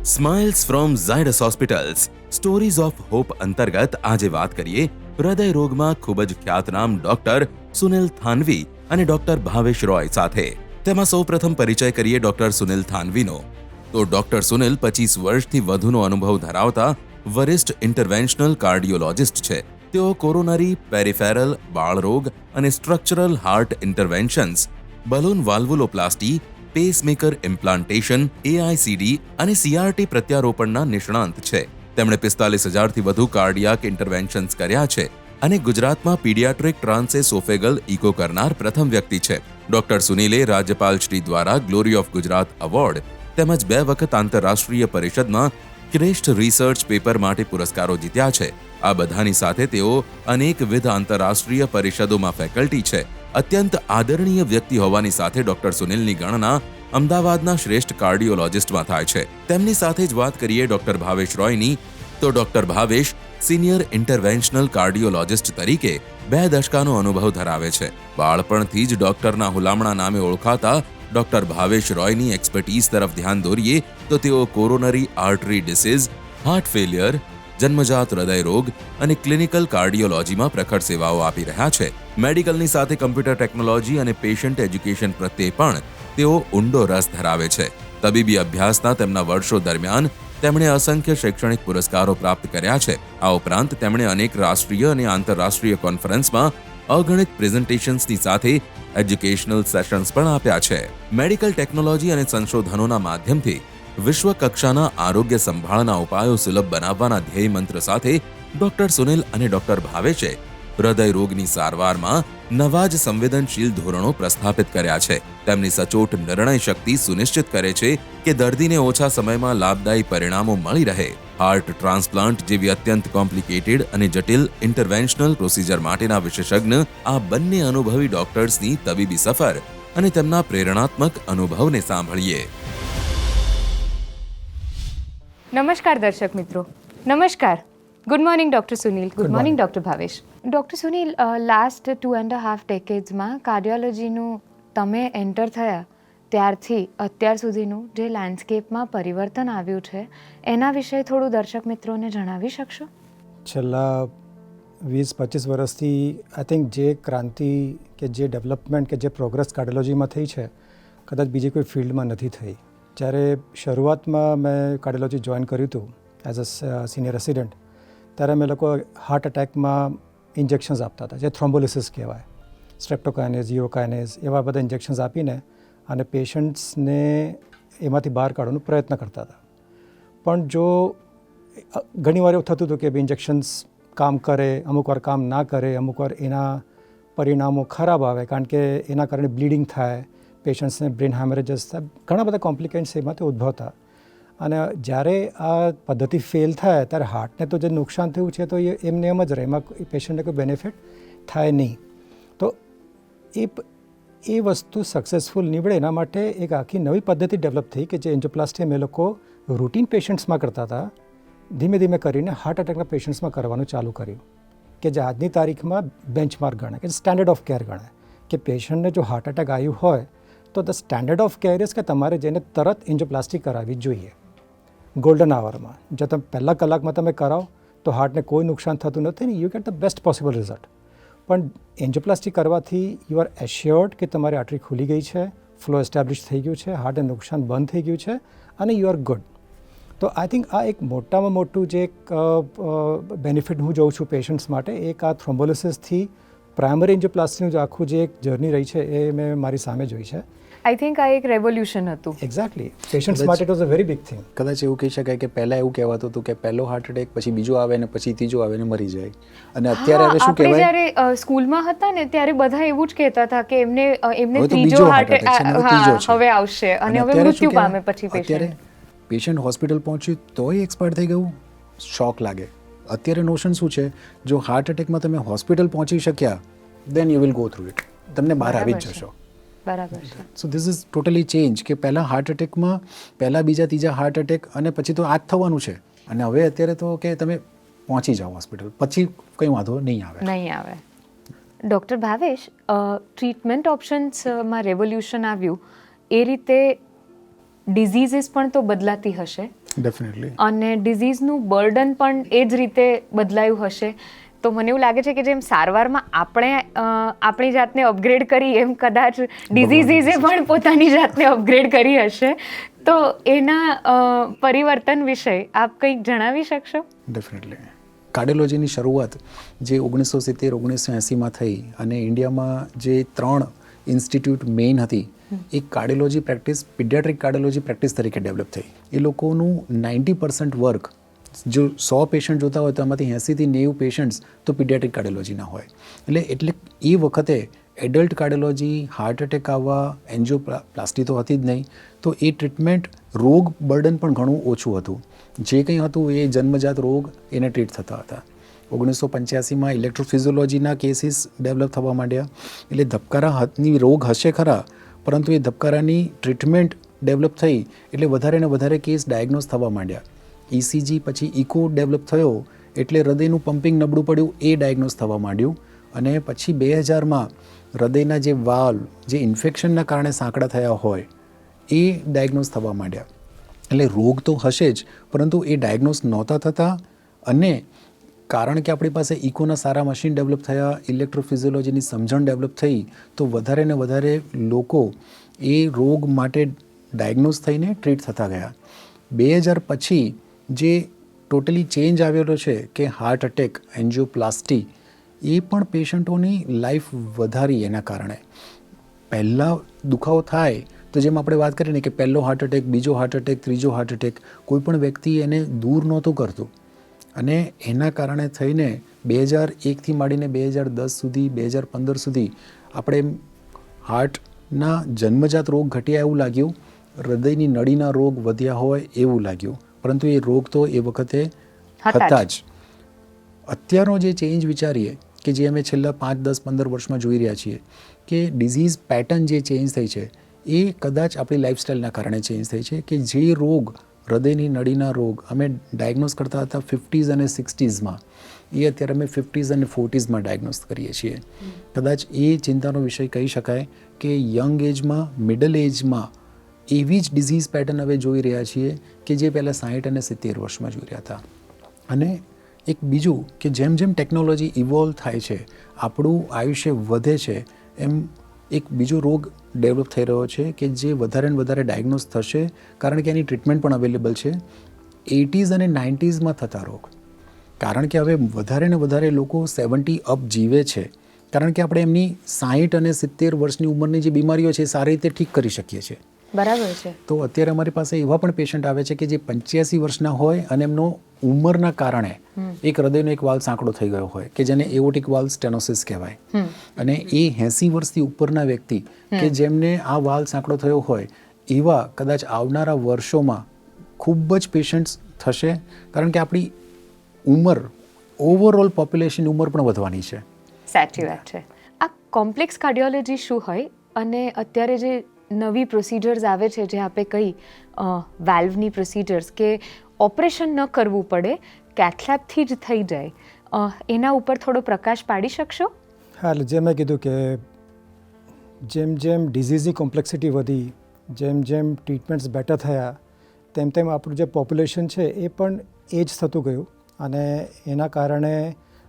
Smiles from Zydus hospitals stories of hope અંતર્ગત આજે વાત કરીએ હૃદય રોગમાં ખૂબ જ ખ્યાતનામ ડોક્ટર સુનિલ થાનવી અને ડોક્ટર ભાવેશ રોય સાથે. તેમાં સૌપ્રથમ પરિચય કરીએ ડોક્ટર સુનિલ થાનવીનો. તો ડોક્ટર સુનિલ 25 વર્ષથી વધુનો અનુભવ ધરાવતા વરિષ્ઠ ઇન્ટરવેન્શનલ કાર્ડિયોલોજિસ્ટ છે. તેઓ કોરોનરી, પેરિફેરલ, બાળરોગ અને structural heart interventions, balloon valvuloplasty, pacemaker implantation, AICD અને સીઆરટી પ્રત્યારોપણના નિષ્ણાંત છે. તેમણે 45,000થી વધુ કાર્ડિયાક ઇન્ટરવેન્શન્સ કર્યા છે અને ગુજરાતમાં પીડિયાટ્રિક ટ્રાન્સએસોફેગલ ઇકો કરનાર પ્રથમ વ્યક્તિ છે. ડોક્ટર સુનિલે રાજ્યપાલ શ્રી દ્વારા ગ્લોરી ઓફ ગુજરાત એવોર્ડ તેમજ 2 વખત આંતરરાષ્ટ્રીય પરિષદમાં શ્રેષ્ઠ રિસર્ચ પેપર માટે પુરસ્કારો જીત્યા છે. આ બધાની સાથે તેઓ અનેકવિધ આંતરરાષ્ટ્રીય પરિષદોમાં ફેકલ્ટી છે. અત્યંત આદરણીય વ્યક્તિ હોવાની સાથે ડોક્ટર સુનિલની ગણના અમદાવાદના શ્રેષ્ઠ કાર્ડિયોલોજિસ્ટમાં થાય છે. તેમની સાથે જ વાત કરીએ ડોક્ટર ભાવેશ રોયની. તો ડોક્ટર ભાવેશ સિનિયર ઇન્ટરવેન્શનલ કાર્ડિયોલોજિસ્ટ તરીકે 2 દશકાનો અનુભવ ધરાવે છે. બાળપણથી જ ડોક્ટરના હુલામણા નામે ઓળખાતા ડોક્ટર ભાવેશ રોયની એક્સપર્ટીઝ તરફ ધ્યાન દોરીએ તો તેઓ coronary artery disease, heart failure, જન્મજાત હૃદય રોગ અને ક્લિનિકલ કાર્ડિયોલોજીમાં પ્રખર સેવાઓ આપી રહ્યા છે. મેડિકલની સાથે કમ્પ્યુટર ટેકનોલોજી અને પેશન્ટ એજ્યુકેશન પ્રત્યે પણ તેઓ ઊંડો રસ ધરાવે છે. તબીબી અભ્યાસના તેમના વર્ષો દરમિયાન તેમણે અસંખ્ય શૈક્ષણિક પુરસ્કારો પ્રાપ્ત કર્યા છે. આ ઉપરાંત તેમણે અનેક રાષ્ટ્રીય અને આંતરરાષ્ટ્રીય કોન્ફરન્સમાં અગણિત પ્રેઝન્ટેશન્સની સાથે એજ્યુકેશનલ સેશન્સ પણ આપ્યા છે. મેડિકલ ટેકનોલોજી અને સંશોધનોના માધ્યમથી વિશ્વ કક્ષાના આરોગ્ય સંભાળના ઉપાયો સુલભ બનાવવાના ધ્યેય મંત્ર સાથે ડોક્ટર સુનિલ અને ડોક્ટર ભાવેશે હૃદય રોગની સારવારમાં નવા જ સંવેદનશીલ ધોરણો પ્રસ્થાપિત કર્યા છે. તેમની સચોટ નિર્ણય શક્તિ સુનિશ્ચિત કરે છે કે દર્દીને ઓછા સમયમાં લાભદાયી પરિણામો મળી રહે. હાર્ટ ટ્રાન્સપ્લાન્ટ જેવી અત્યંત કોમ્પ્લિકેટેડ અને જટિલ ઇન્ટરવેન્શનલ પ્રોસિજર માટેના વિશેષજ્ઞ આ બંને અનુભવી ડોક્ટર્સની તબીબી સફર અને તેમના પ્રેરણાત્મક અનુભવને સાંભળીએ. નમસ્કાર દર્શક મિત્રો. નમસ્કાર. Good morning doctor Sunil. Good morning doctor Bhavesh. Doctor Sunil, last 2.5 ડેકેડ્સમાં કાર્ડિયોલોજીનું તમે એન્ટર થયા ત્યારથી અત્યાર સુધીનું જે લેન્ડસ્કેપમાં પરિવર્તન આવ્યું છે એના વિશે થોડું દર્શક મિત્રોને જણાવી શકશો? છેલ્લા 20-25 વર્ષથી આઈ થિંક જે ક્રાંતિ કે જે ડેવલપમેન્ટ કે જે પ્રોગ્રેસ કાર્ડિયોલોજીમાં થઈ છે કદાચ બીજી કોઈ ફિલ્ડમાં નથી થઈ. જ્યારે શરૂઆતમાં મેં કાર્ડિયોલોજી જોઈન કર્યું હતું એઝ અ સિનિયર રેસિડન્ટ, ત્યારે અમે લોકો હાર્ટ એટેકમાં ઇન્જેક્શન્સ આપતા હતા, જે થ્રોમ્બોલિસિસ કહેવાય, સ્ટ્રેપ્ટોકાઇનેઝ, યુરોકાઇનેઝ, એવા બધા ઇન્જેક્શન્સ આપીને અને પેશન્ટ્સને એમાંથી બહાર કાઢવાનો પ્રયત્ન કરતા હતા. પણ જો ઘણીવાર એવું થતું હતું કે ઇન્જેક્શન્સ કામ કરે, અમુકવાર કામ ના કરે, અમુકવાર એના પરિણામો ખરાબ આવે કારણ કે એના કારણે બ્લીડિંગ થાય, પેશન્ટ્સને બ્રેન હેમરેજીસ થાય, ઘણા બધા કોમ્પ્લિકેશન્સ એમાંથી ઉદ્ભવતા. અને જ્યારે આ પદ્ધતિ ફેલ થાય ત્યારે હાર્ટને તો જે નુકસાન થયું છે તો એમને એમ જ રહે, એમાં પેશન્ટને કોઈ બેનિફિટ થાય નહીં. તો એ વસ્તુ સક્સેસફુલ નીવડે એના માટે એક આખી નવી પદ્ધતિ ડેવલપ થઈ કે જે એન્જિયોપ્લાસ્ટી અમે લોકો રૂટીન પેશન્ટ્સમાં કરતા હતા, ધીમે ધીમે કરીને હાર્ટ એટેકના પેશન્ટ્સમાં કરવાનું ચાલુ કર્યું કે જે આજની તારીખમાં બેન્ચમાર્ક ગણાય, કે સ્ટેન્ડર્ડ ઓફ કેર ગણાય. કે પેશન્ટને જો હાર્ટ એટેક આવ્યું હોય તો the standard of care is કે તમારે જઈને તરત એન્જિયોપ્લાસ્ટી કરાવવી જોઈએ ગોલ્ડન આવરમાં. જો તમે પહેલા કલાકમાં તમે કરાવો તો હાર્ટને કોઈ નુકસાન થતું નથી ને you get the best possible result. પણ એન્જિયોપ્લાસ્ટી કરવાથી યુ આર એશ્યોર્ડ કે તમારી આર્ટરી ખુલી ગઈ છે, ફ્લો એસ્ટાબ્લિશ થઈ ગયું છે, હાર્ટને નુકસાન બંધ થઈ ગયું છે અને યુ આર ગુડ. તો આઈ થિંક આ એક મોટામાં મોટું જે એક બેનિફિટ હું જોઉં છું પેશન્ટ્સ માટે, એક આ થ્રોમ્બોલિસિસથી પ્રાઇમરી એન્જિયોપ્લાસ્ટીનું જે આખું જે એક જર્ની રહી છે એ મેં મારી સામે જોઈ છે. આઈ થિંક આ એક રેવોલ્યુશન હતું. એક્ઝેક્ટલી. પેશન્ટ્સ માટે it was a very big thing. કદાચ એવું કહી શકાય કે પહેલાં એવું કહેવાતું હતું કે પહેલો હાર્ટ એટેક, પછી બીજો આવે ને પછી ત્રીજો આવે ને મરી જાય. અને અત્યારે હવે શું કહેવાય, જ્યારે સ્કૂલમાં હતા ને ત્યારે બધા એવું જ કહેતા હતા કે એમને ત્રીજો હાર્ટ હવે આવશે અને હવે મૃત્યુ પામે પછી અત્યારે પેશન્ટ હોસ્પિટલ પહોંચ્યું તોય એક્સપાયર થઈ ગયું, શોક લાગે. અત્યારે નોશન શું છે, જો હાર્ટ એટેકમાં તમે હોસ્પિટલ પહોંચી શક્યા then you will go through it, તમને બહાર આવી જ જશો. બરાબર છે. So this is totally change કે પહેલાં હાર્ટ એટેકમાં પહેલાં બીજા ત્રીજા હાર્ટ એટેક અને પછી તો આ જ થવાનું છે. અને હવે અત્યારે તો કે તમે પહોંચી જાઓ હોસ્પિટલ પછી કંઈ વાંધો નહીં આવે. ડૉક્ટર ભાવેશ, ટ્રીટમેન્ટ ઓપ્શન્સમાં રેવોલ્યુશન આવ્યું એ રીતે ડિઝીઝીસ પણ તો બદલાતી હશે. ડેફિનેટલી. અને ડિઝીઝનું બર્ડન પણ એ જ રીતે બદલાયું હશે. તો મને એવું લાગે છે કે જેમ સારવારમાં આપણે આપણી જાતને અપગ્રેડ કરી એમ કદાચ ડિઝીઝે પણ પોતાની જાતને અપગ્રેડ કરી હશે. તો એના પરિવર્તન વિશે આપ કંઈક જણાવી શકશો? ડેફિનેટલી. કાર્ડિયોલોજીની શરૂઆત જે 1970-1980માં થઈ અને ઇન્ડિયામાં જે 3 ઇન્સ્ટિટ્યૂટ મેઇન હતી, એક cardiology practice paediatric cardiology practice તરીકે ડેવલપ થઈ. એ લોકોનું 90% વર્ક, જો 100 પેશન્ટ જોતા હોય તો એમાંથી 80-90 પેશન્ટ્સ તો પીડિયાટ્રિક કાર્ડિયોલોજીના હોય. એટલે એ વખતે એડલ્ટ કાર્ડિયોલોજી, હાર્ટ એટેક આવવા, એન્જિયોપ્લાસ્ટી તો હતી જ નહીં, તો એ ટ્રીટમેન્ટ રોગ બર્ડન પણ ઘણું ઓછું હતું. જે કંઈ હતું એ જન્મજાત રોગ એને ટ્રીટ થતા હતા. 1985માં ઇલેક્ટ્રોફિઝિયોલોજીના કેસીસ ડેવલપ થવા માંડ્યા. એટલે ધબકારાની રોગ હશે ખરા, પરંતુ એ ધબકારાની ટ્રીટમેન્ટ ડેવલપ થઈ એટલે વધારે ને વધારે કેસ ડાયગ્નોઝ થવા માંડ્યા. ECG પછી ઇકો ડેવલપ થયો એટલે હૃદયનું પમ્પિંગ નબળું પડ્યું એ ડાયગ્નોઝ થવા માંડ્યું. અને પછી 2000માં હૃદયના જે વાલ્વ જે ઇન્ફેક્શનના કારણે સાંકડા થયા હોય એ ડાયગ્નોઝ થવા માંડ્યા. એટલે રોગ તો હશે જ, પરંતુ એ ડાયગ્નોઝ નહોતા થતા. અને કારણ કે આપણી પાસે ઇકોના સારા મશીન ડેવલપ થયા, ઇલેક્ટ્રોફિઝિયોલોજીની સમજણ ડેવલપ થઈ, તો વધારે ને વધારે લોકો એ રોગ માટે ડાયગ્નોઝ થઈને ટ્રીટ થતા ગયા. 2000 પછી જે ટોટલી ચેન્જ આવેલો છે કે હાર્ટ એટેક, એન્જિયોપ્લાસ્ટી, એ પણ પેશન્ટોની લાઈફ વધારી. એના કારણે પહેલાં દુખાવો થાય તો જેમ આપણે વાત કરીએ ને કે પહેલો હાર્ટ એટેક, બીજો હાર્ટ એટેક, ત્રીજો હાર્ટ એટેક, કોઈ પણ વ્યક્તિ એને દૂર નહોતું કરતું. અને એના કારણે થઈને 2001થી માંડીને 2010 સુધી, 2015 સુધી આપણે હાર્ટના જન્મજાત રોગ ઘટ્યા એવું લાગ્યું, હૃદયની નળીના રોગ વધ્યા હોય એવું લાગ્યું, પરંતુ એ રોગ તો એ વખતે હતા જ. અત્યારનો જે ચેન્જ વિચારીએ કે જે અમે છેલ્લા 5, 10, 15 વર્ષમાં જોઈ રહ્યા છીએ કે ડિઝીઝ પેટર્ન જે ચેન્જ થઈ છે એ કદાચ આપણી લાઇફસ્ટાઈલના કારણે ચેન્જ થઈ છે. કે જે રોગ, હૃદયની નળીના રોગ અમે ડાયગ્નોઝ કરતા હતા 50s અને 60sમાં, એ અત્યારે અમે 50s અને 40sમાં ડાયગ્નોઝ કરીએ છીએ. કદાચ એ ચિંતાનો વિષય કહી શકાય કે યંગ એજમાં, મિડલ એજમાં એવી જ ડિઝીઝ પેટર્ન હવે જોઈ રહ્યા છીએ કે જે પહેલાં 60 અને 70 વર્ષમાં જોઈ રહ્યા હતા. અને એક બીજું કે જેમ જેમ ટેકનોલોજી ઇવોલ્વ થાય છે, આપણું આયુષ્ય વધે છે, એમ એક બીજો રોગ ડેવલપ થઈ રહ્યો છે કે જે વધારે ને વધારે ડાયગ્નોઝ થશે, કારણ કે એની ટ્રીટમેન્ટ પણ અવેલેબલ છે. 80s અને 90sમાં થતા રોગ, કારણ કે હવે વધારે ને વધારે લોકો 70 અપ જીવે છે, કારણ કે આપણે એમની 60 અને 70 વર્ષની ઉંમરની જે બીમારીઓ છે એ સારી રીતે ઠીક કરી શકીએ છીએ. બરાબર છે. તો અત્યારે અમારી પાસે એવા પણ પેશન્ટ આવે છે કે જે 85 વર્ષના હોય અને એમનો ઉંમરના કારણે એક હૃદયનો એક વાલ્વ સાંકડો થઈ ગયો હોય કે જેને એઓર્ટિક વાલ્વ સ્ટેનોસિસ કહેવાય. અને એ 80 વર્ષથી ઉપરના વ્યક્તિ કે જેમને આ વાલ્વ સાંકડો થયો હોય એવા કદાચ આવનારા વર્ષોમાં ખૂબ જ પેશન્ટ્સ થશે, કારણ કે આપણી ઉંમર, ઓવરઓલ પોપ્યુલેશનની ઉંમર પણ વધવાની છે. સાચી વાત છે. આ કોમ્પ્લેક્સ કાર્ડિયોલોજી શું હોય અને અત્યારે જે નવી પ્રોસિજર્સ આવે છે, જે આપણે કહી વાલ્વની પ્રોસિજર્સ કે ઓપરેશન ન કરવું પડે, કેથલેબથી જ થઈ જાય, એના ઉપર થોડો પ્રકાશ પાડી શકશો? હા, એટલે જેમ મેં કીધું કે જેમ જેમ ડિઝીઝની કોમ્પ્લેક્સિટી વધી, જેમ જેમ ટ્રીટમેન્ટ્સ બેટર થયા, તેમ તેમ આપણું જે પોપ્યુલેશન છે એ પણ એજ થતું ગયું. અને એના કારણે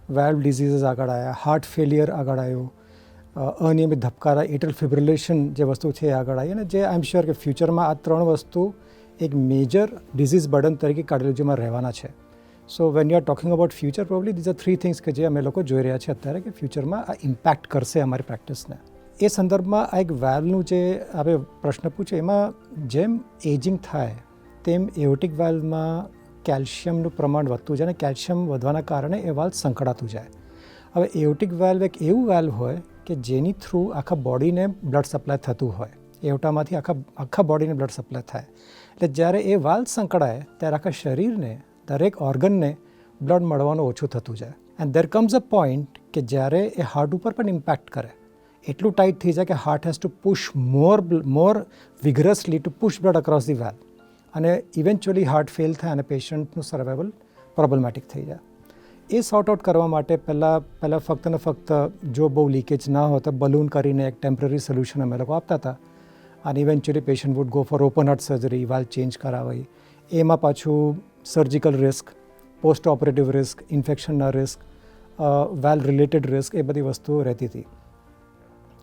વાલ્વ ડિઝીઝીસ આગળ આવ્યા, હાર્ટ ફેલિયર આગળ આવ્યું, અનિયમિત ધબકારા, એટ્રિયલ ફિબ્રિલેશન જે વસ્તુ છે એ આગળ આવી. અને જે આઈ એમ શ્યોર કે ફ્યુચરમાં આ 3 વસ્તુ એક મેજર ડિઝીઝ બર્ડન તરીકે કાર્ડિયોલોજીમાં રહેવાના છે. So when you are talking about future, probably these are 3 things કે જે અમે લોકો જોઈ રહ્યા છીએ અત્યારે કે ફ્યુચરમાં આ ઇમ્પેક્ટ કરશે અમારી પ્રેક્ટિસને. એ સંદર્ભમાં આ એક વાલ્વનું જે આપણે પ્રશ્ન પૂછ્યો, એમાં જેમ એજિંગ થાય તેમ એઓર્ટિક વાલ્વમાં કેલ્શિયમનું પ્રમાણ વધતું જાય અને કેલ્શિયમ વધવાના કારણે એ વાલ્વ સંકળાતું જાય. હવે એઓર્ટિક વાલ્વ એક એવું વાલ્વ હોય કે જેની થ્રુ આખા બોડીને બ્લડ સપ્લાય થતું હોય, એવટામાંથી આખા બોડીને બ્લડ સપ્લાય થાય. એટલે જ્યારે એ વાલ્વ સંકળાય ત્યારે આખા શરીરને, દરેક ઓર્ગનને બ્લડ મળવાનું ઓછું થતું જાય. And there comes a point કે જ્યારે એ હાર્ટ ઉપર પણ ઇમ્પેક્ટ કરે, એટલું ટાઈટ થઈ જાય કે heart has to push more vigorously to push blood across the valve, અને ઇવેન્ચ્યુઅલી હાર્ટ ફેલ થાય અને પેશન્ટનું સર્વાઇવલ પ્રોબ્લેમેટિક થઈ જાય. એ સોર્ટ આઉટ કરવા માટે પહેલાં ફક્ત ને ફક્ત જો બહુ લીકેજ ના હોય તો બલૂન કરીને એક ટેમ્પરરી સોલ્યુશન અમે લોકો આપતા હતા. અને eventually patient would go for open heart surgery, valve change કરાવી. એમાં પાછું surgical risk, post operative risk, ઇન્ફેક્શનના રિસ્ક, વેલ રિલેટેડ રિસ્ક, એ બધી વસ્તુઓ રહેતી હતી.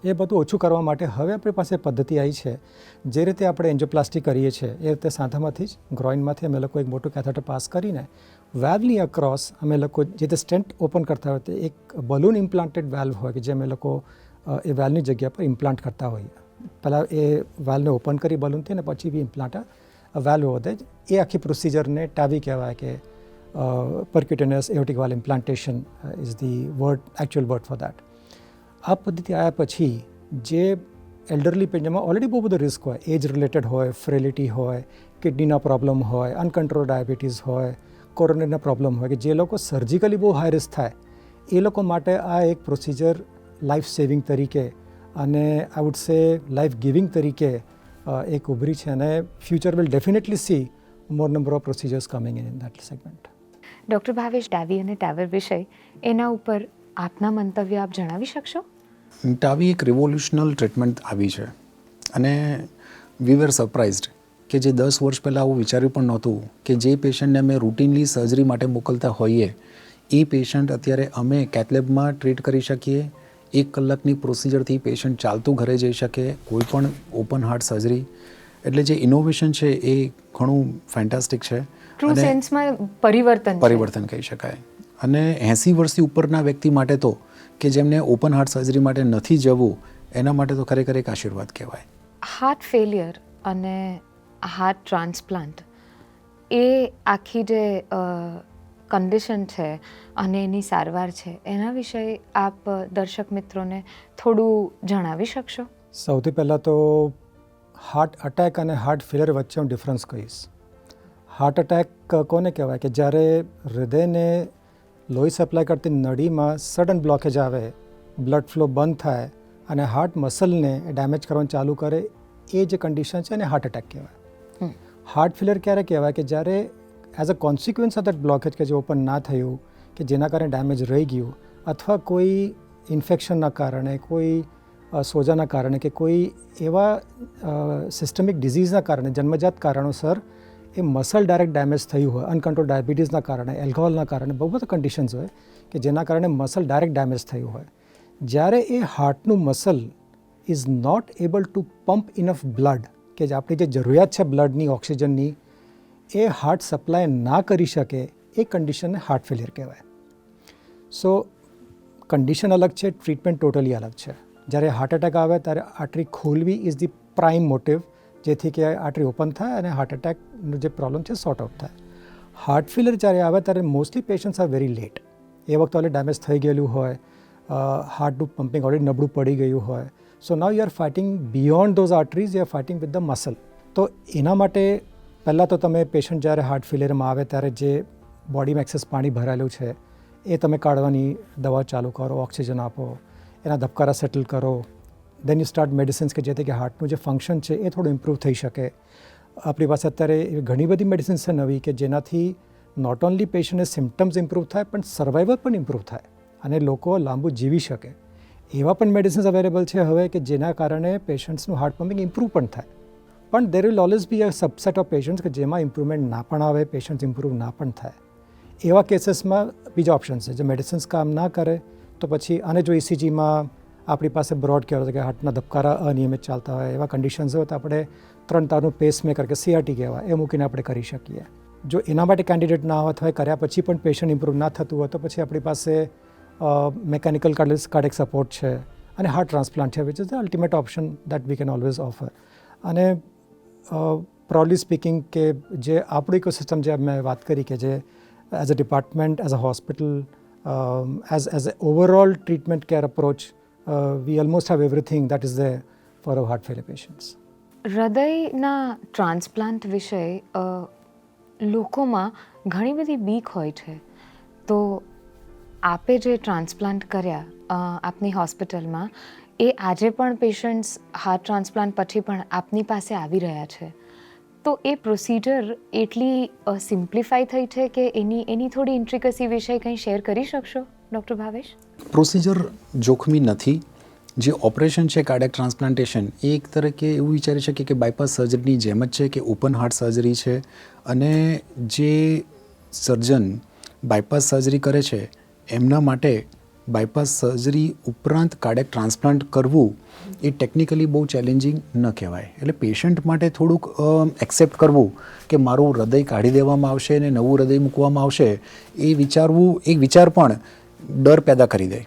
એ બધું ઓછું કરવા માટે હવે આપણી પાસે પદ્ધતિ આવી છે. જે રીતે આપણે એન્જિયોપ્લાસ્ટી કરીએ છીએ એ રીતે સાંધામાંથી જ, ગ્રોઇનમાંથી અમે લોકો એક મોટું કેથેટર પાસ કરીને વેલ્વની અક્રોસ અમે લોકો જે તે સ્ટેન્ટ ઓપન કરતા હોય તે એક બલૂન ઇમ્પ્લાન્ટેડ વેલ્વ હોય કે જે અમે લોકો એ વેલ્વની જગ્યા પર ઇમ્પ્લાન્ટ કરતા હોઈએ. પહેલાં એ વેલ્વને ઓપન કરી બલૂનથી અને પછી બી ઇમ્પ્લાન્ટ વેલ્વ વધે જ. એ આખી પ્રોસિજરને ટાવી કહેવાય કે percutaneous aortic valve implantation is the actual word for that. આ પદ્ધતિ આવ્યા પછી જે એલ્ડરલી પેશન્ટમાં ઓલરેડી બહુ બધો રિસ્ક હોય, એજ રિલેટેડ હોય, ફ્રેલિટી હોય, કિડનીના પ્રોબ્લેમ હોય, અનકન્ટ્રોલ ડાયાબિટીસ હોય, કોરોનરીના પ્રોબ્લેમ હોય, કે જે લોકો સર્જિકલી બહુ હાઈ રિસ્ક થાય એ લોકો માટે આ એક પ્રોસિજર લાઈફ સેવિંગ તરીકે અને I would say life giving તરીકે એક ઉભરી છે. અને future will definitely see more number of procedures coming in that segment. Doctor Bhavesh, TAVI અને ટાવર વિષય, એના ઉપર આપના મંતવ્ય આપ જણાવી શકશો? ટાવી એક રિવોલ્યુશનલ ટ્રીટમેન્ટ આવી છે અને વી વેર સરપ્રાઇઝડ કે જે 10 વર્ષ પહેલાં આવું વિચાર્યું પણ નહોતું કે જે પેશન્ટને અમે રૂટીનલી સર્જરી માટે મોકલતા હોઈએ એ પેશન્ટ અત્યારે અમે કેથલેબમાં ટ્રીટ કરી શકીએ. 1 કલાકની પ્રોસિજરથી પેશન્ટ ચાલતું ઘરે જઈ શકે, કોઈ પણ ઓપન હાર્ટ સર્જરી. એટલે જે ઇનોવેશન છે એ ઘણું ફેન્ટાસ્ટિક છે. ટ્રુ સેન્સમાં પરિવર્તન કહી શકાય. અને 80 વર્ષથી ઉપરના વ્યક્તિ માટે તો કે જેમને ઓપન હાર્ટ સર્જરી માટે નથી જવું એના માટે તો ખરેખર એક આશીર્વાદ કહેવાય. હાર્ટ ફેલિયર અને હાર્ટ ટ્રાન્સપ્લાન્ટ એ આખી જે કન્ડિશન છે અને એની સારવાર છે એના વિશે આપ દર્શક મિત્રોને થોડું જણાવી શકશો? સૌથી પહેલાં તો હાર્ટ અટેક અને હાર્ટ ફેલિયર વચ્ચે હું ડિફરન્સ કહીશ. હાર્ટ અટેક કોને કહેવાય કે જ્યારે હૃદયને લોહી સપ્લાય કરતી નળીમાં સડન બ્લોકેજ આવે, બ્લડ ફ્લો બંધ થાય અને હાર્ટ મસલને ડેમેજ કરવાનું ચાલુ કરે, એ જે કન્ડિશન છે એને હાર્ટ અટેક કહેવાય. હાર્ટ ફેલિયર ક્યારે કહેવાય કે જ્યારે as a consequence of that blockage કે જે ઓપન ના થયું, કે જેના કારણે ડેમેજ રહી ગયું, અથવા કોઈ ઇન્ફેક્શનના કારણે, કોઈ સોજાના કારણે કે કોઈ એવા સિસ્ટમિક ડિઝીઝના કારણે, જન્મજાત કારણોસર એ મસલ ડાયરેક્ટ ડેમેજ થયું હોય, અનકન્ટ્રોલ ડાયાબિટીસના કારણે, એલ્કોહોલના કારણે, બહુ બધા કન્ડિશન્સ હોય કે જેના કારણે મસલ ડાયરેક્ટ ડેમેજ થયું હોય. જ્યારે એ હાર્ટનું muscle is not able to pump enough blood, કે જે આપણી જે જરૂરિયાત છે બ્લડની, ઓક્સિજનની, એ હાર્ટ સપ્લાય ના કરી શકે, એ કન્ડિશનને હાર્ટ ફેલિયર કહેવાય. સો કન્ડિશન અલગ છે, ટ્રીટમેન્ટ ટોટલી અલગ છે. જ્યારે હાર્ટ એટેક આવે ત્યારે આર્ટરી ખોલવી ઇઝ ધી પ્રાઇમ મોટિવ, જેથી કે આર્ટરી ઓપન થાય અને હાર્ટ એટેકનો જે પ્રોબ્લેમ છે સોર્ટ આઉટ થાય. હાર્ટ ફેલિયર જ્યારે આવે ત્યારે mostly patients are very late. એ વખતે ઓલરેડી ડેમેજ થઈ ગયેલું હોય, હાર્ટનું પમ્પિંગ ઓલરેડી નબળું પડી ગયું હોય. So now you are fighting beyond those arteries, you are fighting with the muscle. તો એના માટે પહેલાં તો તમે પેશન્ટ જ્યારે હાર્ટ ફેલિયરમાં આવે ત્યારે જે બોડીમાં એક્સેસ પાણી ભરાયેલું છે એ તમે કાઢવાની દવા ચાલુ કરો, ઓક્સિજન આપો, એના ધબકારા સેટલ કરો. દેન યુ સ્ટાર્ટ મેડિસિન્સ કે જેથી કે હાર્ટનું જે ફંક્શન છે એ થોડું ઇમ્પ્રૂવ થઈ શકે. આપણી પાસે અત્યારે ઘણી બધી મેડિસિન્સ છે નવી કે જેનાથી નોટ ઓનલી પેશન્ટને સિમ્ટમ્સ ઇમ્પ્રૂવ થાય પણ સર્વાઈવલ પણ ઇમ્પ્રૂવ થાય અને લોકો લાંબુ જીવી શકે. એવા પણ મેડિસિન્સ અવેલેબલ છે હવે કે જેના કારણે પેશન્ટ્સનું હાર્ટ પમ્પિંગ ઇમ્પ્રૂવ પણ થાય. પણ there will always be a subset of patients કે જેમાં ઇમ્પ્રુવમેન્ટ ના પણ આવે, પેશન્ટ્સ ઇમ્પ્રૂવ ના પણ થાય. એવા કેસીસમાં બીજા ઓપ્શન છે. જો મેડિસિન્સ કામ ના કરે તો પછી, અને જો ઇસીજીમાં આપણી પાસે બ્રોડ કહેવાય કે હાર્ટના ધબકારા અનિયમિત ચાલતા હોય, એવા કન્ડિશન્સ હોય તો આપણે 3 તારનું પેસમેકર કે CRT કહેવાય એ મૂકીને આપણે કરી શકીએ. જો એના માટે કેન્ડિડેટ ના હોય અથવા કર્યા પછી પણ પેશન્ટ ઇમ્પ્રૂવ ના થતું હોય તો પછી આપણી પાસે મેકેનિકલ કાર્ડિયક સપોર્ટ છે અને હાર્ટ ટ્રાન્સપ્લાન્ટ છે, which is the ultimate option that we can always offer. અને પ્રોડલી સ્પીકિંગ કે જે આપણું ઇકોસિસ્ટમ જે મેં વાત કરી કે જે as a department, as a hospital, as a overall treatment care approach, we almost have everything that is there for our heart failure patients. હૃદયના ટ્રાન્સપ્લાન્ટ વિશે લોકોમાં ઘણી બધી બીક હોય છે. તો આપે જે ટ્રાન્સપ્લાન્ટ કર્યા આપની હોસ્પિટલમાં, એ આજે પણ પેશન્ટ્સ હાર્ટ ટ્રાન્સપ્લાન્ટ પછી પણ આપની પાસે આવી રહ્યા છે. તો એ પ્રોસિજર એટલી સિમ્પ્લિફાઈ થઈ છે કે એની થોડી ઇન્ટ્રિકસી વિશે કંઈ શેર કરી શકશો ડૉક્ટર ભાવેશ? પ્રોસિજર જોખમી નથી જે ઓપરેશન છે કાર્ડિયાક ટ્રાન્સપ્લાન્ટેશન એ એક તરીકે એવું વિચારી શકીએ કે બાયપાસ સર્જરીની જેમ જ છે કે ઓપન હાર્ટ સર્જરી છે, અને જે સર્જન બાયપાસ સર્જરી કરે છે એમના માટે બાયપાસ સર્જરી ઉપરાંત કાર્ડિયાક ટ્રાન્સપ્લાન્ટ કરવું એ ટેકનિકલી બહુ ચેલેન્જિંગ ન કહેવાય. એટલે પેશન્ટ માટે થોડુંક એક્સેપ્ટ કરવું કે મારું હૃદય કાઢી દેવામાં આવશે અને નવું હૃદય મૂકવામાં આવશે, એ વિચારવું, એક વિચાર પણ ડર પેદા કરી દે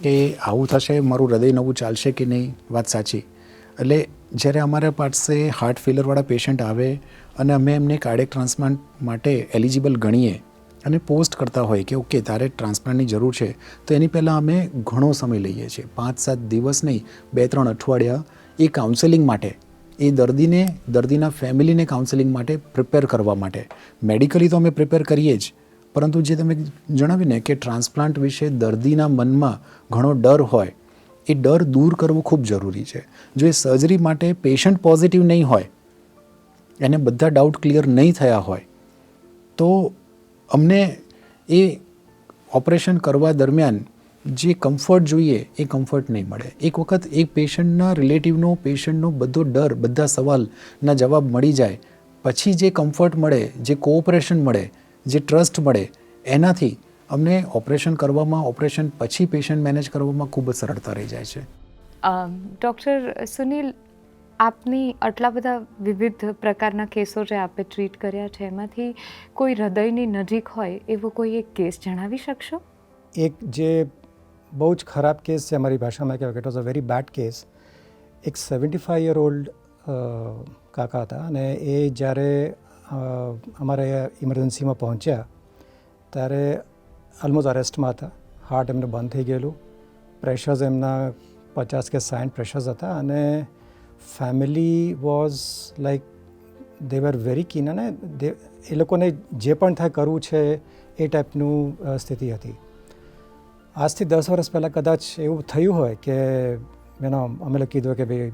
કે આવું થશે, મારું હૃદય નવું ચાલશે કે નહીં. વાત સાચી. એટલે જ્યારે અમારા પાસે હાર્ટ ફેલરવાળા પેશન્ટ આવે અને અમે એમને કાર્ડિયાક ટ્રાન્સપ્લાન્ટ માટે એલિજિબલ ગણીએ અને પોસ્ટ કરતા હોય કે ઓકે તારે ટ્રાન્સપ્લાન્ટની જરૂર છે, તો એની પહેલાં અમે ઘણો સમય લઈએ છીએ, 5-7 દિવસ નહીં, 2-3 અઠવાડિયા એ કાઉન્સેલિંગ માટે, એ દર્દીના ફેમિલીને કાઉન્સેલિંગ માટે પ્રિપેર કરવા માટે. મેડિકલી તો અમે પ્રિપેર કરીએ જ, પરંતુ જે તમે જણાવ્યું ને કે ટ્રાન્સપ્લાન્ટ વિશે દર્દીના મનમાં ઘણો ડર હોય, એ ડર દૂર કરવો ખૂબ જરૂરી છે. જો એ સર્જરી માટે પેશન્ટ પોઝિટિવ નહીં હોય, એને બધા ડાઉટ ક્લિયર નહીં થયા હોય, તો અમને એ ઓપરેશન કરવા દરમિયાન જે કમ્ફર્ટ જોઈએ એ કમ્ફર્ટ નહીં મળે. એક વખત એક પેશન્ટના રિલેટિવનો, પેશન્ટનો બધો ડર, બધા સવાલના જવાબ મળી જાય પછી જે કમ્ફર્ટ મળે, જે કોઓપરેશન મળે, જે ટ્રસ્ટ મળે, એનાથી અમને ઓપરેશન કરવામાં, ઓપરેશન પછી પેશન્ટ મેનેજ કરવામાં ખૂબ જ સરળતા રહી જાય છે. ડૉક્ટર સુનિલ, આપની આટલા બધા વિવિધ પ્રકારના કેસો જે આપે ટ્રીટ કર્યા છે, એમાંથી કોઈ હૃદયની નજીક હોય એવો કોઈ એક કેસ જણાવી શકશો? એક જે બહુ જ ખરાબ કેસ છે, અમારી ભાષામાં કહેવાય કે it was a very bad case. એક 75-year-old કાકા હતા અને એ જ્યારે અમારે ઇમરજન્સીમાં પહોંચ્યા ત્યારે ઓલમોસ્ટ અરેસ્ટમાં હતા. હાર્ટ એમને બંધ થઈ ગયેલું, પ્રેશર્સ એમના 50 કે 60 પ્રેશર્સ હતા, અને family was like they were very keen, અને એ લોકોને જે પણ થાય કરવું છે એ ટાઈપનું સ્થિતિ હતી. આજથી 10 વર્ષ પહેલાં કદાચ એવું થયું હોય કે અમે લોકો કીધું કે ભાઈ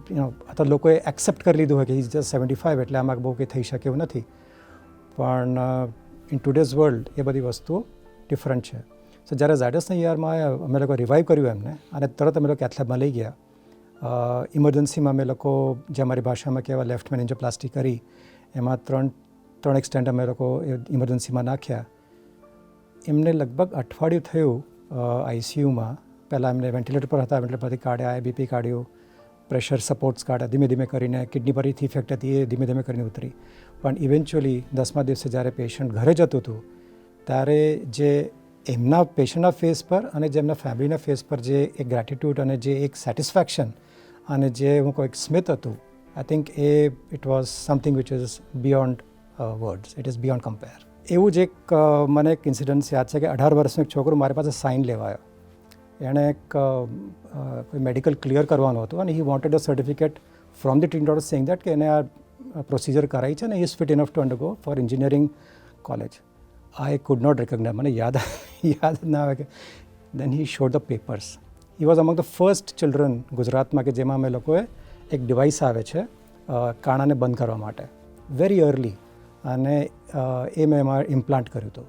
અત્યારે લોકોએ એક્સેપ્ટ કરી લીધું હોય કે ઇઝ જસ્ટ 75 એટલે આમાં બહુ કંઈ થઈ શકે એવું નથી, પણ ઇન ટુડેઝ વર્લ્ડ એ બધી વસ્તુઓ ડિફરન્ટ છે. સો જ્યારે ઝાયડસના યરમાં અમે લોકો રિવાઈવ કર્યું એમને, અને તરત અમે લોકો કેથલેબમાં લઈ ગયા. ઇમરજન્સીમાં અમે લોકો, જે અમારી ભાષામાં કહેવાય લેફ્ટ મેનિન્જોપ્લાસ્ટી કરી, એમાં ત્રણ એક્સટેન્ટ અમે લોકો ઇમરજન્સીમાં નાખ્યા. એમને લગભગ અઠવાડિયું થયું આઈસીયુમાં. પહેલાં એમને વેન્ટિલેટર પર હતા, વેન્ટિલેટર પરથી કાઢ્યા, આઈબીપી કાઢ્યું, પ્રેશર સપોર્ટ્સ કાઢ્યા, ધીમે ધીમે કરીને કિડની પરથી ઇફેક્ટ હતી એ ધીમે ધીમે કરીને ઉતરી. પણ ઇવેન્ચ્યુઅલી 10મા દિવસે જ્યારે પેશન્ટ ઘરે જતું હતું ત્યારે જે એમના પેશન્ટના ફેસ પર અને જે એમના ફેમિલીના ફેસ પર જે એક ગ્રેટિટ્યૂડ અને જે એક સેટિસ્ફેક્શન અને જે હું કોઈ સ્મિત હતું, I think it was something which is beyond words, it is beyond compare. એવું જ એક મને એક ઇન્સિડન્સ યાદ છે કે 18 વર્ષનો એક છોકરો મારી પાસે સાઇન લેવા આવ્યો. એણે એક કોઈ મેડિકલ ક્લિયર કરવાનું હતું અને he wanted a certificate from the treatment saying that કે એને આ પ્રોસિજર કરાવી છે અને he is fit enough to undergo for engineering college. I could not recognise, મને યાદ ના આવે કે then he showed the papers. He was among the first children ગુજરાતમાં કે જેમાં અમે લોકોએ એક ડિવાઇસ આવે છે કાણાને બંધ કરવા માટે, વેરી અર્લી, અને એ મેં એમાં ઇમ્પ્લાન્ટ કર્યું હતું.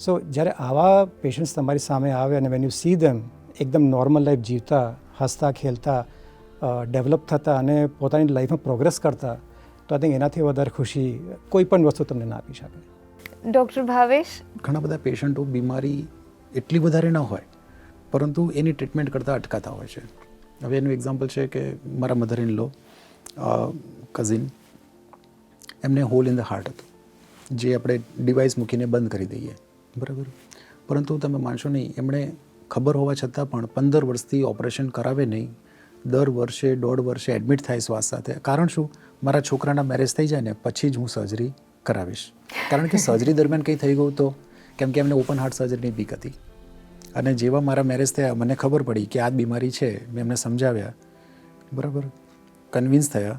સો જ્યારે આવા પેશન્ટ્સ તમારી સામે આવે અને વેન યુ સી ધેમ એકદમ નોર્મલ લાઈફ જીવતા, હસતા ખેલતા, ડેવલપ થતા અને પોતાની લાઈફમાં પ્રોગ્રેસ કરતા, તો આઈ થિંક એનાથી વધારે ખુશી કોઈ પણ વસ્તુ તમને ના આપી શકે. ડૉક્ટર ભાવેશ, ઘણા બધા પેશન્ટો બીમારી એટલી વધારે ન હોય પરંતુ એની ટ્રીટમેન્ટ કરતાં અટકાતા હોય છે. હવે એનું એક્ઝામ્પલ છે કે મારા મધર ઇન લો કઝિન, એમને હોલ ઇન ધ હાર્ટ હતું, જે આપણે ડિવાઇસ મૂકીને બંધ કરી દઈએ, બરાબર. પરંતુ તમે માનશો નહીં, એમણે ખબર હોવા છતાં પણ 15 વર્ષથી ઓપરેશન કરાવે નહીં, દર વર્ષે 1.5 વર્ષે એડમિટ થાય શ્વાસ સાથે. કારણ શું? મારા છોકરાના મેરેજ થઈ જાય ને પછી જ હું સર્જરી કરાવીશ. કારણ કે સર્જરી દરમિયાન કંઈ થઈ ગયું તો, કેમ કે એમને ઓપન હાર્ટ સર્જરીની બીક હતી. અને જેવા મારા મેરેજ થયા મને ખબર પડી કે આ બીમારી છે, મેં એમને સમજાવ્યા, બરાબર, કન્વિન્સ થયા,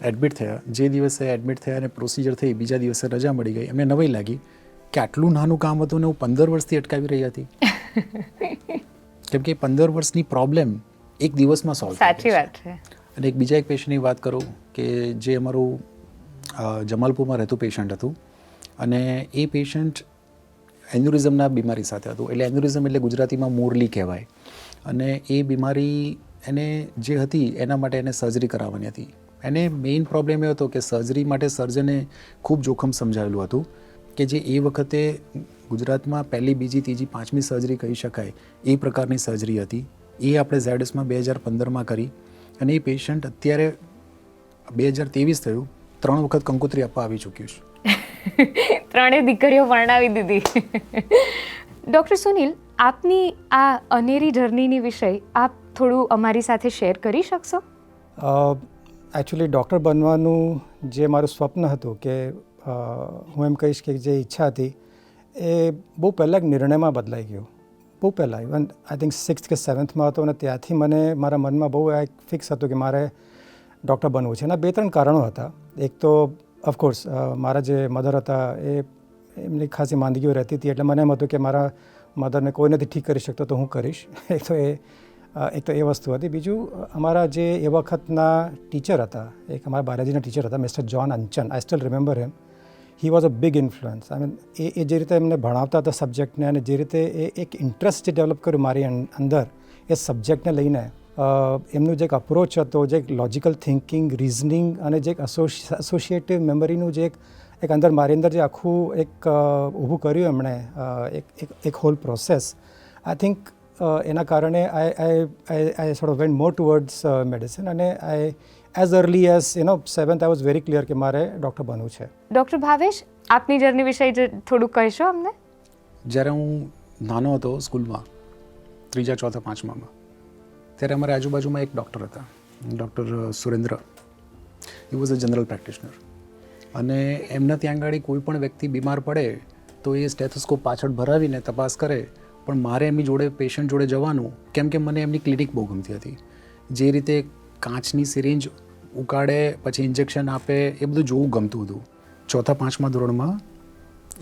એડમિટ થયા. જે દિવસે એડમિટ થયા અને પ્રોસિજર થઈ, બીજા દિવસે રજા મળી ગઈ. એમને નવાઈ લાગી કે આટલું નાનું કામ હતું ને હું 15 વર્ષથી અટકાવી રહી હતી. કેમ કે 15 વર્ષની પ્રોબ્લેમ એક દિવસમાં સોલ્વ થઈ. સાચી વાત છે. અને એક બીજા એક પેશન્ટની વાત કરું કે જે અમારું જમાલપુરમાં રહેતું પેશન્ટ હતું, અને એ પેશન્ટ એન્યુરિઝમના બીમારી સાથે હતું. એટલે એન્યુરિઝમ એટલે ગુજરાતીમાં મોરલી કહેવાય. અને એ બીમારી એને જે હતી એના માટે એને સર્જરી કરાવવાની હતી. એને મેઇન પ્રોબ્લેમ એ હતો કે સર્જરી માટે સર્જને ખૂબ જોખમ સમજાવેલું હતું કે જે એ વખતે ગુજરાતમાં પહેલી, બીજી, ત્રીજી, પાંચમી સર્જરી કહી શકાય એ પ્રકારની સર્જરી હતી. એ આપણે ઝાયડસમાં 2015માં કરી અને એ પેશન્ટ અત્યારે 2023 થયું, 3 વખત કંકોત્રી આપવા આવી ચૂક્યું છે. 3 દીકરીઓ પરણાવી દીધી. ડૉક્ટર સુનિલ, આપની આ અનેરી જર્નીની વિષય આપ થોડું અમારી સાથે શેર કરી શકશો? એકચ્યુઅલી ડૉક્ટર બનવાનું જે મારું સ્વપ્ન હતું કે હું એમ કહીશ કે જે ઈચ્છા હતી એ બહુ પહેલાં એક નિર્ણયમાં બદલાઈ ગયું. બહુ પહેલાં ઇવન આઈ થિંક 6th કે 7thમાં હતો અને ત્યાંથી મને મારા મનમાં બહુ એક ફિક્સ હતું કે મારે ડૉક્ટર બનવું છે. એના 2-3 કારણો હતા. એક તો ઓફકોર્સ મારા જે મધર હતા એમની ખાસી માંદગીઓ રહેતી હતી, એટલે મને એમ હતું કે મારા મધરને કોઈ નથી ઠીક કરી શકતો તો હું કરીશ. એક તો એ વસ્તુ હતી. બીજું, અમારા જે એ વખતના ટીચર હતા, એક અમારા બાયોલોજીના ટીચર હતા mister John Anchan. I still remember him. He was a big influence. I mean એ જે રીતે એમને ભણાવતા હતા સબ્જેક્ટને અને જે રીતે એ એક ઇન્ટરેસ્ટ જે ડેવલપ કર્યું મારી અંદર એ સબ્જેક્ટને લઈને, એમનું જે એક અપ્રોચ હતો, જે એક લોજિકલ થિંકિંગ, રિઝનિંગ અને જે એક એસોસિએટિવ મેમરીનું જે એક અંદર મારી અંદર જે આખું એક ઊભું કર્યું એમણે, એક હોલ પ્રોસેસ, આઈ થિંક એના કારણે I sort of went more towards medicine. અને as early as 7th I was very clear કે મારે ડૉક્ટર બનવું છે. ડૉક્ટર ભાવેશ, આપની જર્ની વિશે થોડું કહેશો અમને? જ્યારે હું નાનો હતો સ્કૂલમાં 3જા, 4થા, 5મામાં, ત્યારે અમારી આજુબાજુમાં એક ડૉક્ટર હતા, doctor Surendra. He was a general practitioner. અને એમના ત્યાં આગળ કોઈ પણ વ્યક્તિ બીમાર પડે તો એ સ્ટેથોસ્કોપ પાછળ ભરાવીને તપાસ કરે, પણ મારે એમની જોડે, પેશન્ટ જોડે જવાનું, કેમ કે મને એમની ક્લિનિક બહુ ગમતી હતી. જે રીતે કાચની સિરિંજ ઉકાળે પછી ઇન્જેક્શન આપે એ બધું જોવું ગમતું હતું. 4થા, 5મા ધોરણમાં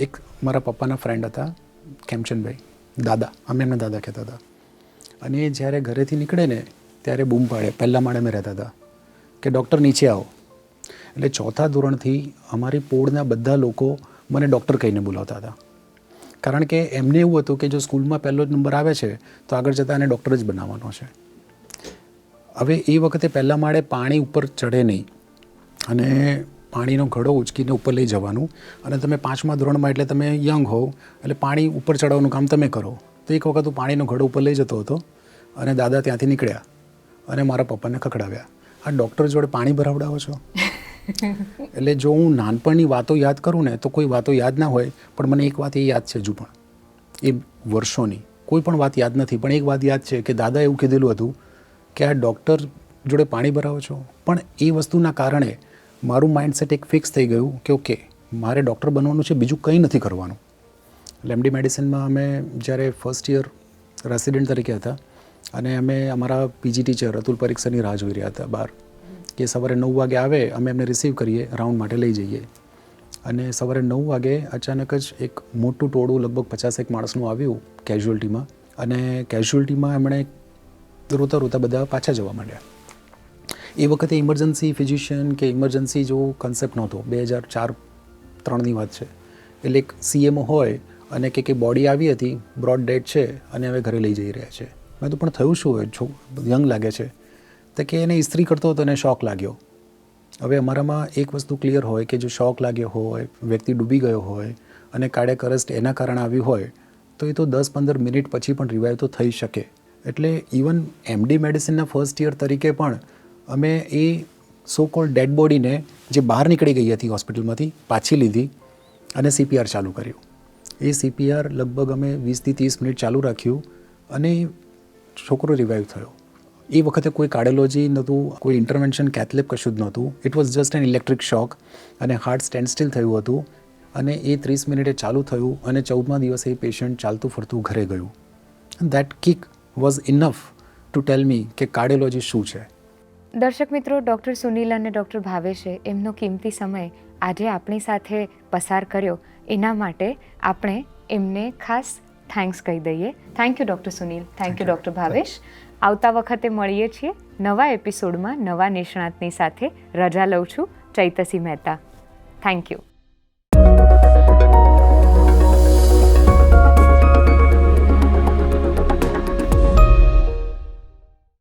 એક મારા પપ્પાના ફ્રેન્ડ હતા, ખેમચંદભાઈ, દાદા, અમે એમના દાદા કહેતા હતા. અને જ્યારે ઘરેથી નીકળે ને ત્યારે બૂમ પાડે, પહેલા માળે અમે રહેતા હતા, કે ડૉક્ટર નીચે આવો. એટલે 4થા ધોરણથી અમારી પોળના બધા લોકો મને ડૉક્ટર કહીને બોલાવતા હતા. કારણ કે એમને એવું હતું કે જો સ્કૂલમાં પહેલો જ નંબર આવે છે તો આગળ જતાં એને ડૉક્ટર જ બનાવવાનો છે. હવે એ વખતે પહેલા માળે પાણી ઉપર ચડે નહીં અને પાણીનો ઘડો ઉચકીને ઉપર લઈ જવાનું, અને તમે 5મા ધોરણમાં એટલે તમે યંગ હોવ એટલે પાણી ઉપર ચડાવવાનું કામ તમે કરો. તો એક વખત હું પાણીનો ઘડો ઉપર લઈ જતો હતો અને દાદા ત્યાંથી નીકળ્યા અને મારા પપ્પાને ખખડાવ્યા, આ ડૉક્ટર જોડે પાણી ભરાવડાવો છો? એટલે જો હું નાનપણની વાતો યાદ કરું ને તો કોઈ વાતો યાદ ના હોય, પણ મને એક વાત એ યાદ છે હજુ પણ, એ વર્ષોની કોઈ પણ વાત યાદ નથી, પણ એક વાત યાદ છે કે દાદા એવું કીધેલું હતું કે આ ડૉક્ટર જોડે પાણી ભરાવો છો. પણ એ વસ્તુના કારણે મારું માઇન્ડસેટ એક ફિક્સ થઈ ગયું કે ઓકે, મારે ડૉક્ટર બનવાનું છે, બીજું કંઈ નથી કરવાનું. એટલે એમડી મેડિસિનમાં અમે જ્યારે ફર્સ્ટ યર રેસિડેન્ટ તરીકે હતા અને અમે અમારા પીજી ટીચર અતુલ પરીક્ષાની રાહ જોઈ રહ્યા હતા બહાર, કે સવારે 9 વાગે આવે, અમે એમને રિસીવ કરીએ, રાઉન્ડ માટે લઈ જઈએ. અને સવારે 9 વાગે અચાનક જ એક મોટું ટોળું લગભગ 50 માણસનું આવ્યું કેઝ્યુઅલ્ટીમાં, અને કેઝ્યુઅલ્ટીમાં એમણે રોતા રોતા બધા પાછા જવા માંડ્યા. એ વખતે ઇમરજન્સી ફિઝિશિયન કે ઇમરજન્સી જેવો કન્સેપ્ટ નહોતો. 2004-3ની વાત છે. એટલે એક CMO હોય અને કે બોડી આવી હતી, બ્રોડ ડેડ છે અને હવે ઘરે લઈ જઈ રહ્યા છે. મેં તો પણ થયું શું હોય, યંગ લાગે છે, તો કે એને ઇસ્ત્રી કરતો હતો અને શોક લાગ્યો. હવે અમારામાં એક વસ્તુ ક્લિયર હોય કે જો શોક લાગ્યો હોય, વ્યક્તિ ડૂબી ગયો હોય અને કાર્ડિયક અરેસ્ટ એના કારણે આવ્યું હોય તો એ તો 10-15 મિનિટ પછી પણ રિવાઇવ તો થઈ શકે. એટલે ઇવન MD મેડિસિનના ફર્સ્ટ યર તરીકે પણ અમે એ સો કોલ્ડ ડેડ બોડીને જે બહાર નીકળી ગઈ હતી હોસ્પિટલમાંથી પાછી લીધી અને CPR ચાલુ કર્યું. એ CPR લગભગ અમે 20-30 મિનિટ ચાલુ રાખ્યું અને છોકરો રિવાઇવ થયો. એ વખતે કોઈ કાર્ડિયોલોજી નહોતું, કોઈ ઇન્ટરવેન્શન કેથલેબ કશું જ નહોતું. It was just an electric shock અને હાર્ટ સ્ટેન્ડ સ્ટીલ થયું હતું અને એ 30 મિનિટે ચાલુ થયું અને 14મા દિવસે એ પેશન્ટ ચાલતું ફરતું ઘરે ગયું. And that kick was enough to tell me કે કાર્ડિયોલોજી શું છે. દર્શક મિત્રો, ડૉક્ટર સુનિલ અને ડૉક્ટર ભાવેશે એમનો કિંમતી સમય આજે આપણી સાથે પસાર કર્યો, એના માટે આપણે એમને ખાસ થેન્ક્સ કહી દઈએ. Thank you doctor Sunil, thank you doctor Bhavesh. આવતા વખતે મળીએ છીએ નવા એપિસોડમાં નવા નિષ્ણાતની સાથે. રજા લઉં છું. ચૈતસી મહેતા. Thank you.